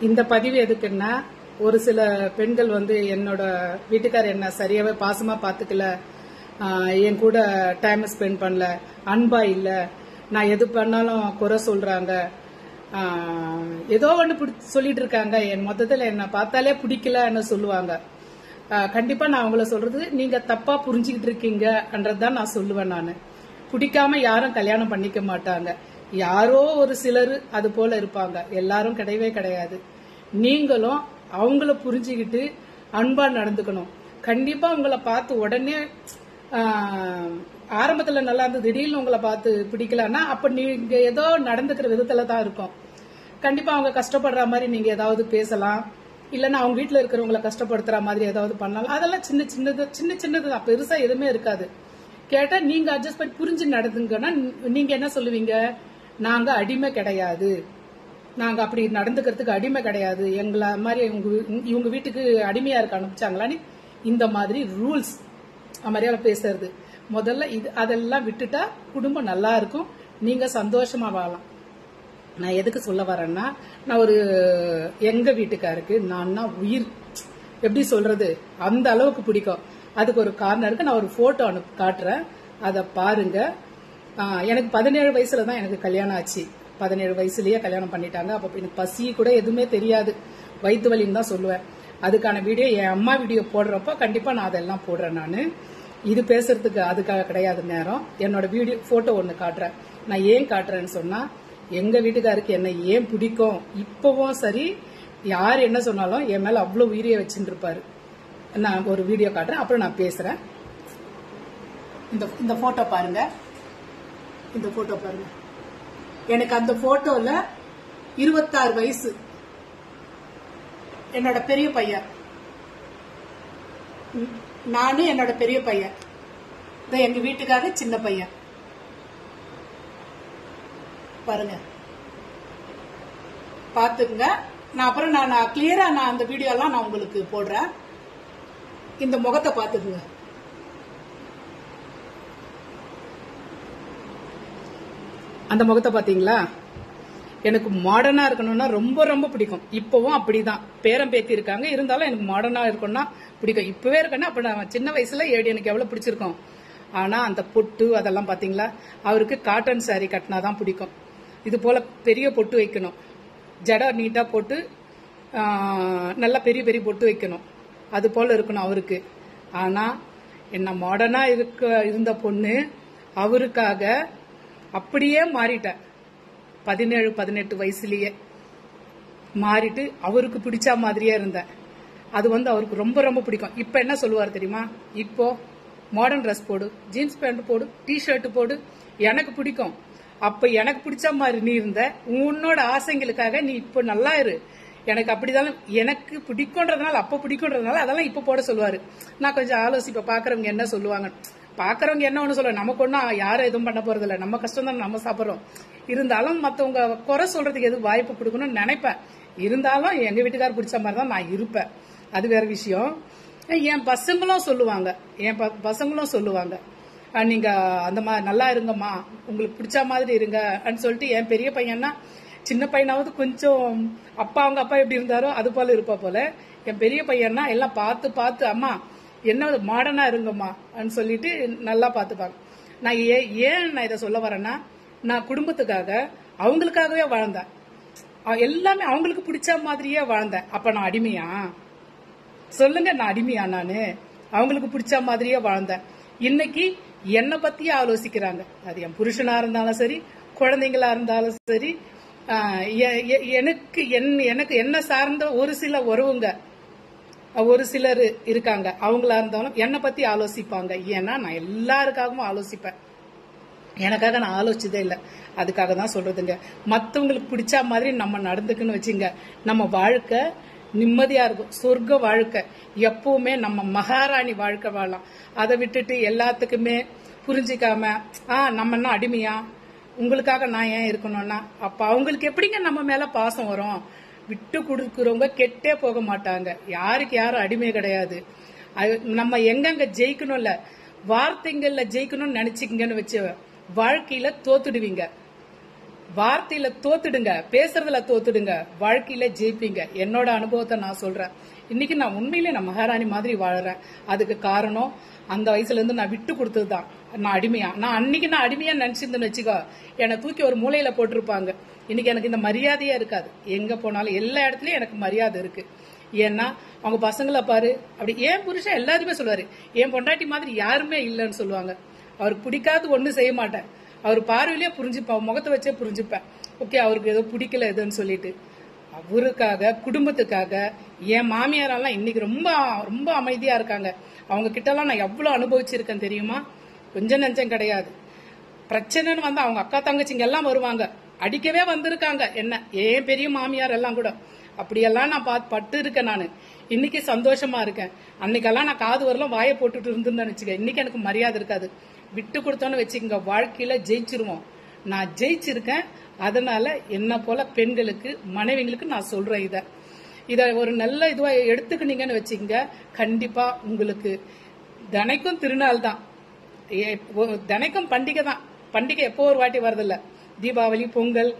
இந்த பதிவு எதுக்குன்னா, ஒரு சில பெண்கள் வந்து என்னோட வீட்டுக்காரர் என்ன சரியாவே பாசமா பாத்துக்கல, என் கூட டைம் ஸ்பெண்ட் பண்ணல, அன்பா இல்ல, நான் எது பண்ணாலும் குறை சொல்றாங்க, ஏதோ ஒன்று சொல்லிட்டு இருக்காங்க, என் மொத்தத்தில் என்ன பார்த்தாலே பிடிக்கலன்னு சொல்லுவாங்க. கண்டிப்பா நான் அவங்கள சொல்றது நீங்க தப்பா புரிஞ்சுக்கிட்டு இருக்கீங்கன்றதுதான் நான் சொல்லுவேன். நான் பிடிக்காம யாரும் கல்யாணம் பண்ணிக்க மாட்டாங்க. யாரோ ஒரு சிலர் அது போல இருப்பாங்க, எல்லாரும் கிடையவே கிடையாது. நீங்களும் அவங்கள புரிஞ்சுக்கிட்டு அன்பா நடந்துக்கணும். கண்டிப்பா உங்களை பார்த்து உடனே ஆரம்பத்துல நல்லா இருந்து திடீர்னு உங்களை பார்த்து பிடிக்கலன்னா அப்ப நீங்க ஏதோ நடந்துக்கிற விதத்துல தான் இருக்கும். கண்டிப்பா அவங்க கஷ்டப்படுற மாதிரி நீங்க ஏதாவது பேசலாம், இல்லன்னா அவங்க வீட்டுல இருக்கிறவங்களை கஷ்டப்படுத்துற மாதிரி ஏதாவது பண்ணலாம். அதெல்லாம் சின்ன சின்னது தான், பெருசா எதுவுமே இருக்காது. கேட்டா நீங்க அட்ஜஸ்ட் பண்ணி புரிஞ்சு நடந்துங்கன்னா நீங்க என்ன சொல்லுவீங்க, நாங்க அடிமை கிடையாது, நாங்க அப்படி நடந்துக்கிறதுக்கு அடிமை கிடையாது, எங்களை மாதிரி இவங்க வீட்டுக்கு அடிமையா இருக்க அனுப்பிச்சாங்களான்னு இந்த மாதிரி ரூல்ஸ் மாதிரியால பேசுறது. முதல்ல இது அதெல்லாம் விட்டுட்டா குடும்பம் நல்லா இருக்கும், நீங்க சந்தோஷமா வாழலாம். நான் எதுக்கு சொல்ல வரேன்னா, நான் ஒரு எங்க வீட்டுக்காருக்கு நான் உயிர், எப்படி சொல்றது, அந்த அளவுக்கு பிடிக்கும். அதுக்கு ஒரு காரணம் இருக்கு. நான் ஒரு போட்டோ காட்டுறேன், அதை பாருங்க. எனக்கு 17 வயசுல தான் எனக்கு கல்யாணம் ஆச்சு. 17 வயசுலயே கல்யாணம் பண்ணிட்டாங்க. அப்ப எனக்கு பசி கூட எதுவுமே தெரியாது, வயிற்று வலின்னு தான் சொல்லுவேன். அதுக்கான வீடியோ என் அம்மா வீடியோ போடுறப்ப கண்டிப்பா நான் அதெல்லாம் போடுறேன். நான் இது பேசுறதுக்கு அதுக்காக கிடையாது நேரம். என்னோட வீடியோ போட்டோ ஒண்ணு காட்டுறேன். நான் ஏன் காட்டுறேன்னு சொன்னா, எங்க வீட்டுக்காருக்கு என்ன ஏன் பிடிக்கும், இப்பவும் சரி யார் என்ன சொன்னாலும் என் மேல அவ்வளவு உயிரியை வச்சுட்டு இருப்பாரு. நான் ஒரு வீடியோ காட்டுறேன், அப்புறம் நான் பேசுறேன். இந்த போட்டோ பாருங்க, இந்த போட்டோ பாருங்க. எனக்கு அந்த போட்டோல 26 வயசு, என்னோட பெரிய பையன், நானு என்னோட பெரிய பையன், எங்க வீட்டுக்காக சின்ன பையன் பாருங்க, பாத்துக்குங்க. நான் அப்புறம் நான் கிளியரா நான் அந்த வீடியோ எல்லாம் நான் உங்களுக்கு போடுறேன். இந்த முகத்தை பாத்துக்குங்க. அந்த முகத்தை பாத்தீங்களா? எனக்கு மாடர்னா இருக்கணும்னா ரொம்ப ரொம்ப பிடிக்கும். இப்பவும் அப்படிதான், பேரம் பேத்தி இருக்காங்க, இருந்தாலும் எனக்கு மாடர்னா இருக்கணும்னா பிடிக்கும். இப்பவே இருக்கேன்னா அப்ப நான் சின்ன வயசுல எனக்கு எவ்வளவு பிடிச்சிருக்கும். ஆனா அந்த பொட்டு அதெல்லாம் பாத்தீங்களா, அவருக்கு காட்டன் சாரி கட்டினாதான் பிடிக்கும். இது போல பெரிய பொட்டு வைக்கணும், ஜடை நீட்டா போட்டு நல்லா பெரிய பெரிய பொட்டு வைக்கணும், அது போல இருக்கணும் அவருக்கு. ஆனா என்ன மாடர்னா இருந்த பொண்ணு அவருக்காக அப்படியே மாறிட்டேன். 17-18 வயசுலயே மாறிட்டு அவருக்கு பிடிச்ச மாதிரியே இருந்தேன். அது அவருக்கு ரொம்ப ரொம்ப பிடிக்கும். இப்ப என்ன சொல்லுவார் தெரியுமா, இப்போ மாடர்ன் ட்ரெஸ் போடு, ஜீன்ஸ் பேண்ட் போடு, டிஷர்ட் போடு, எனக்கு பிடிக்கும். அப்ப எனக்கு பிடிச்ச மாதிரி நீ இருந்த, உன்னோட ஆசைங்களுக்காக நீ இப்ப நல்லா இரு, எனக்கு அப்படிதான் எனக்கு பிடிக்கும்ன்றதுனால, அப்ப பிடிக்கும்ன்றதுனால அதெல்லாம் இப்ப போட சொல்லுவாரு. நான் கொஞ்சம் ஆலோசிப்ப பாக்குறவங்க என்ன சொல்லுவாங்க, பாக்குறவங்க என்ன ஒண்ணு சொல்லுவாங்க, நமக்கு ஒன்னும் யாரும் எதுவும் பண்ண போறது இல்ல, நம்ம கஷ்டம் தான் நம்ம சாப்பிடுறோம். இருந்தாலும் மத்தவங்க குறை சொல்றதுக்கு எது வாய்ப்பு கொடுக்கணும்னு நினைப்பேன். இருந்தாலும் எங்க வீட்டுக்காரர் பிடிச்ச மாதிரி தான் நான் இருப்பேன், அது வேற விஷயம். என் பசங்களும் சொல்லுவாங்க, நீங்க அந்த மாதிரி நல்லா இருங்கம்மா, உங்களுக்கு பிடிச்ச மாதிரி இருங்க சொல்லிட்டு. என் பெரிய பையன்னா, சின்ன பையனாவது கொஞ்சம் அவங்க அப்பா எப்படி இருந்தாரோ அது போல இருப்பா போல. என் பெரிய பையன்னா எல்லாம் பார்த்து பார்த்து, அம்மா என்ன மாடர்னா இருங்கம்மா சொல்லிட்டு நல்லா பார்த்துப்பாங்க. நான் ஏன் நான் இதை சொல்ல வரேன்னா, நான் குடும்பத்துக்காக அவங்களுக்காகவே வாழ்ந்தேன், எல்லாமே அவங்களுக்கு பிடிச்ச மாதிரியே வாழ்ந்தேன். அப்ப நான் அடிமையா சொல்லுங்க, நான் அடிமையா? நானு அவங்களுக்கு பிடிச்ச மாதிரியே வாழ்ந்தேன். இன்னைக்கு என்னை பத்தியே ஆலோசிக்கிறாங்க. அது என் புருஷனா இருந்தாலும் சரி, குழந்தைங்களா இருந்தாலும் சரி, எனக்கு என்ன சார்ந்த ஒரு சில உறவுங்க, ஒரு சிலர் இருக்காங்க, அவங்களா இருந்தாலும் என்னை பத்தி ஆலோசிப்பாங்க. ஏன்னா நான் எல்லாருக்காகவும் ஆலோசிப்பேன், எனக்காக நான் ஆலோசிச்சதே இல்லை. அதுக்காக தான் சொல்றதுங்க, மற்றவங்களுக்கு பிடிச்ச மாதிரி நம்ம நடந்துக்குன்னு வச்சுங்க, நம்ம வாழ்க்கை நிம்மதியா இருக்கும், சொர்க்க வாழ்க்கை. எப்பவுமே நம்ம மகாராணி வாழ்க்கை வாழலாம். அதை விட்டுட்டு எல்லாத்துக்குமே புரிஞ்சிக்காம நம்ம என்ன அடிமையா, உங்களுக்காக நான் ஏன் இருக்கணும்னா, அப்ப அவங்களுக்கு எப்படிங்க நம்ம மேல பாசம் வரும்? விட்டு கொடுக்கிறவங்க கெட்டே போக மாட்டாங்க, யாருக்கு யாரும் அடிமை கிடையாது. நம்ம எங்கெங்க ஜெயிக்கணும்ல, வார்த்தைகள்ல ஜெயிக்கணும்னு நினைச்சுக்கங்கன்னு வச்சு வாழ்க்கையில தோத்துடுவீங்க. வார்த்தையில தோத்துடுங்க, பேசுறதுல தோத்துடுங்க, வாழ்க்கையில ஜெயிப்பீங்க. என்னோட அனுபவத்தை நான் சொல்றேன். இன்னைக்கு நான் உண்மையிலே நான் மகாராணி மாதிரி வாழறேன். அதுக்கு காரணம் அந்த வயசுல இருந்து நான் விட்டு கொடுத்ததுதான். நான் அடிமையா, நான் அன்னைக்கு நான் அடிமையா நினைச்சிருந்தேன்னு வச்சுக்கோ, என்னை தூக்கி ஒரு மூலையில போட்டிருப்பாங்க. இன்னைக்கு எனக்கு இந்த மரியாதையே இருக்காது. எங்க போனாலும் எல்லா இடத்துலயும் எனக்கு மரியாதை இருக்கு. ஏன்னா அவங்க பசங்களை பாரு, அப்படி ஏன் புருஷன் எல்லாருமே சொல்லுவாரு, என் பொண்டாட்டி மாதிரி யாருமே இல்லைன்னு சொல்லுவாங்க. அவருக்கு பிடிக்காது ஒண்ணு செய்ய மாட்டேன். அவர் பார்வையிலேயே புரிஞ்சுப்பேன், முகத்தை வச்சே புரிஞ்சுப்பேன். ஓகே, அவருக்கு ஏதோ பிடிக்கல எதுன்னு சொல்லிட்டு. அவருக்காக, குடும்பத்துக்காக, என் மாமியாரெல்லாம் இன்னைக்கு ரொம்ப ரொம்ப அமைதியா இருக்காங்க. அவங்க கிட்ட எல்லாம் நான் எவ்வளவு அனுபவிச்சிருக்கேன் தெரியுமா? கொஞ்சம் நெஞ்சம் கிடையாது. பிரச்சனைன்னு வந்தா அவங்க அக்கா தங்கச்சிங்க எல்லாம் வருவாங்க, அடிக்கவே வந்திருக்காங்க என்ன, ஏன் பெரிய மாமியார் எல்லாம் கூட. அப்படியெல்லாம் நான் பட்டு இருக்கேன். நான் இன்னைக்கு சந்தோஷமா இருக்கேன். அன்னைக்கெல்லாம் நான் காது வரலாம் வாயை போட்டுட்டு இருந்தேன்னு வச்சுக்க, இன்னைக்கு எனக்கு மரியாதை இருக்காது. விட்டு கொடுத்தோன்னு வச்சுக்கோங்க, வாழ்க்கையில ஜெயிச்சிருவோம். நான் ஜெயிச்சிருக்கேன். அதனால என்ன போல பெண்களுக்கு, மனைவிங்களுக்கு நான் சொல்றேன், இத ஒரு நல்ல இதுவா எடுத்துக்கினீங்கன்னு வச்சுக்கோங்க, கண்டிப்பா உங்களுக்கு தினைக்கும் திருநாள் தான், தினைக்கும் பண்டிகை தான். பண்டிகை எப்போ ஒரு வாட்டி வரதில்ல. தீபாவளி, பொங்கல்,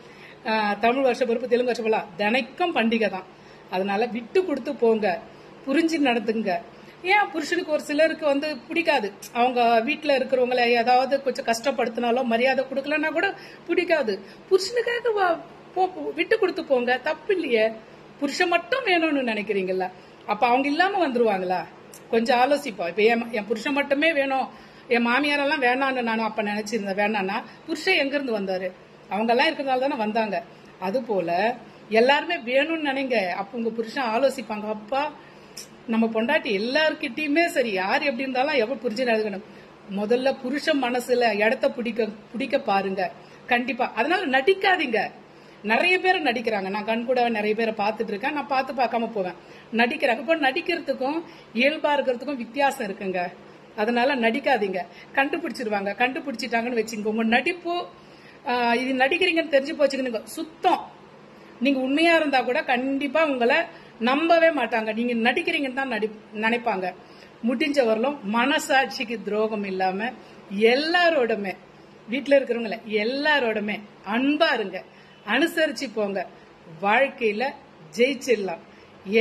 தமிழ் வருஷ பிறப்பு, தெலுங்கு வருஷ பிறப்பு, தினைக்கும் பண்டிகை தான். அதனால விட்டு கொடுத்து போங்க, புரிஞ்சு நடந்துங்க. ஏன் புருஷனுக்கு ஒரு சிலருக்கு வந்து பிடிக்காது, அவங்க வீட்டுல இருக்கிறவங்கள ஏதாவது கொஞ்சம் கஷ்டப்படுத்தினாலோ மரியாதை கொடுக்கலன்னா கூட பிடிக்காது. புருஷனுக்காக விட்டு கொடுத்து போங்க, தப்பு இல்லையே. புருஷன் மட்டும் வேணும்னு நினைக்கிறீங்களா? அப்ப அவங்க இல்லாம வந்துருவாங்களா? கொஞ்சம் ஆலோசிப்போம். இப்ப என் புருஷன் மட்டுமே வேணும், என் மாமியாரெல்லாம் வேணான்னு நானும் அப்ப நினைச்சிருந்தேன். வேணான்னா புருஷன் எங்க இருந்து வந்தாரு? அவங்க எல்லாம் இருக்கிறதால தானே வந்தாங்க. அது போல எல்லாருமே வேணும்னு நினைங்க. அப்ப உங்க புருஷன் ஆலோசிப்பாங்க, அப்பா நம்ம பொண்டாட்டி எல்லார்கிட்டயுமே சரி, யார் எப்படி இருந்தாலும் எவ்வளவு புரிஞ்சு நடக்கணும். முதல்ல புருஷன் மனசுல இடத்த பிடிக்க பாருங்க, கண்டிப்பா. அதனால நடிக்காதீங்க. நிறைய பேர் நடிக்கிறாங்க, நான் கண் கூட நிறைய பேரை பார்த்துட்டு இருக்கேன். நான் பார்த்து பார்க்காம போவேன், நடிக்கிறாங்க. இப்போ நடிக்கிறதுக்கும் இயல்பா இருக்கிறதுக்கும் வித்தியாசம் இருக்குங்க. அதனால நடிக்காதீங்க, கண்டுபிடிச்சிருவாங்க. கண்டுபிடிச்சிட்டாங்கன்னு வச்சுங்க, உங்க நடிப்பு இது நடிக்கிறீங்கன்னு தெரிஞ்சு போச்சுங்க சுத்தம். நீங்க உண்மையா இருந்தா கூட கண்டிப்பா உங்களை நம்பவே மாட்டாங்க, நீங்க நடிக்கிறீங்கன்னு தான் நினைப்பாங்க. முடிஞ்ச வரலும் மனசாட்சிக்கு துரோகம் இல்லாம எல்லாரோடமே, வீட்டுல இருக்கிறவங்கள எல்லாரோடமே அன்பா இருங்க, அனுசரிச்சு போங்க. வாழ்க்கையில ஜெயிச்சிடலாம்.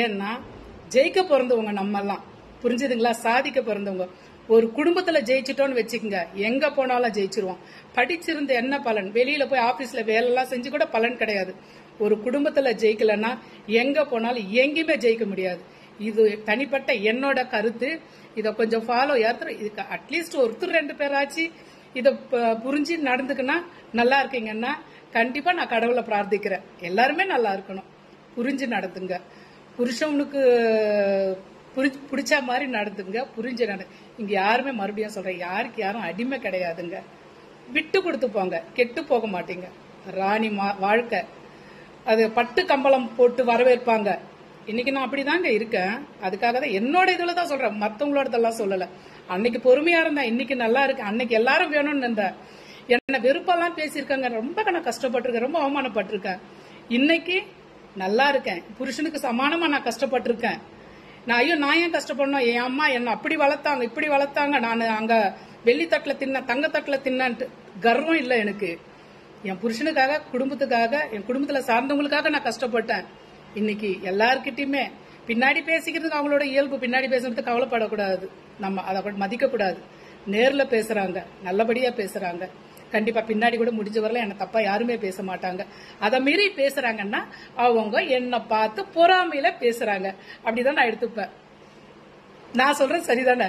ஏன்னா ஜெயிக்க பிறந்தவங்க நம்ம எல்லாம், புரிஞ்சுதுங்களா? சாதிக்க பிறந்தவங்க. ஒரு குடும்பத்துல ஜெயிச்சிட்டோம்னு வச்சுக்கோங்க, எங்க போனாலும் ஜெயிச்சிருவோம். படிச்சிருந்த என்ன பலன்? வெளியில போய் ஆபீஸ்ல வேலை எல்லாம் செஞ்சு கூட பலன் கிடையாது. ஒரு குடும்பத்துல ஜெயிக்கலன்னா எங்க போனாலும் எங்கேயுமே ஜெயிக்க முடியாது. இது தனிப்பட்ட என்னோட கருத்து. இத கொஞ்சம் ஃபாலோ, இதுக்கு அட்லீஸ்ட் ஒருத்தர் 2 பேராச்சு இத புரிஞ்சு நடந்துக்குன்னா நல்லா இருக்கீங்கன்னா, கண்டிப்பா நான் கடவுளை பிரார்த்திக்கிறேன், எல்லாருமே நல்லா இருக்கணும். புரிஞ்சு நடந்துங்க, புருஷனுக்கு பிடிச்ச மாதிரி நடந்துங்க, புரிஞ்சு இங்க யாருமே, மறுபடியும் சொல்றேன், யாருக்கு யாரும் அடிமை கிடையாதுங்க. விட்டு கொடுத்து போங்க, கெட்டு போக மாட்டீங்க. ராணி வாழ்க்கை அது பட்டு கம்பளம் போட்டு வரவேற்பாங்க. இன்னைக்கு நான் அப்படிதாங்க இருக்கேன். அதுக்காக தான் என்னோட இதுல தான் சொல்றேன், மத்தவங்களோடதெல்லாம் சொல்லல. அன்னைக்கு பொறுமையா இருந்தேன், இன்னைக்கு நல்லா இருக்கு. அன்னைக்கு எல்லாரும் வேணும்னு இருந்தேன், என்ன வெறுப்பெல்லாம் பேசியிருக்காங்க, ரொம்ப நான் கஷ்டப்பட்டிருக்கேன், ரொம்ப அவமானப்பட்டிருக்கேன். இன்னைக்கு நல்லா இருக்கேன், புருஷனுக்கு சமானமா நான் கஷ்டப்பட்டிருக்கேன். நான் ஏன் கஷ்டப்படணும்? என் அம்மா என்ன அப்படி வளர்த்தாங்க, இப்படி வளர்த்தாங்க, நான் அங்க வெள்ளித்தட்டுல தின்ன, தங்கத்தட்டுல தின்னன்ட்டு கர்வம் இல்லை எனக்கு. என் புருஷனுக்காக, குடும்பத்துக்காக, என் குடும்பத்துல சார்ந்தவங்களுக்காக நான் கஷ்டப்பட்டேன். இன்னைக்கு எல்லார்கிட்டயுமே பின்னாடி பேசிக்கிறதுக்கு அவங்களோட இயல்பு, பின்னாடி பேசுறதுக்கு கவலைப்படக்கூடாது, நம்ம அதை மதிக்க கூடாது. நேர்ல பேசுறாங்க, நல்லபடியா பேசுறாங்க, கண்டிப்பா பின்னாடி கூட முடிஞ்ச வரல என்ன தப்பா யாருமே பேச மாட்டாங்க. அதை மீறி பேசுறாங்கன்னா அவங்க என்ன பார்த்து பொறாமையில பேசுறாங்க, அப்படிதான் நான் எடுத்துப்பேன். நான் சொல்றேன் சரிதானே?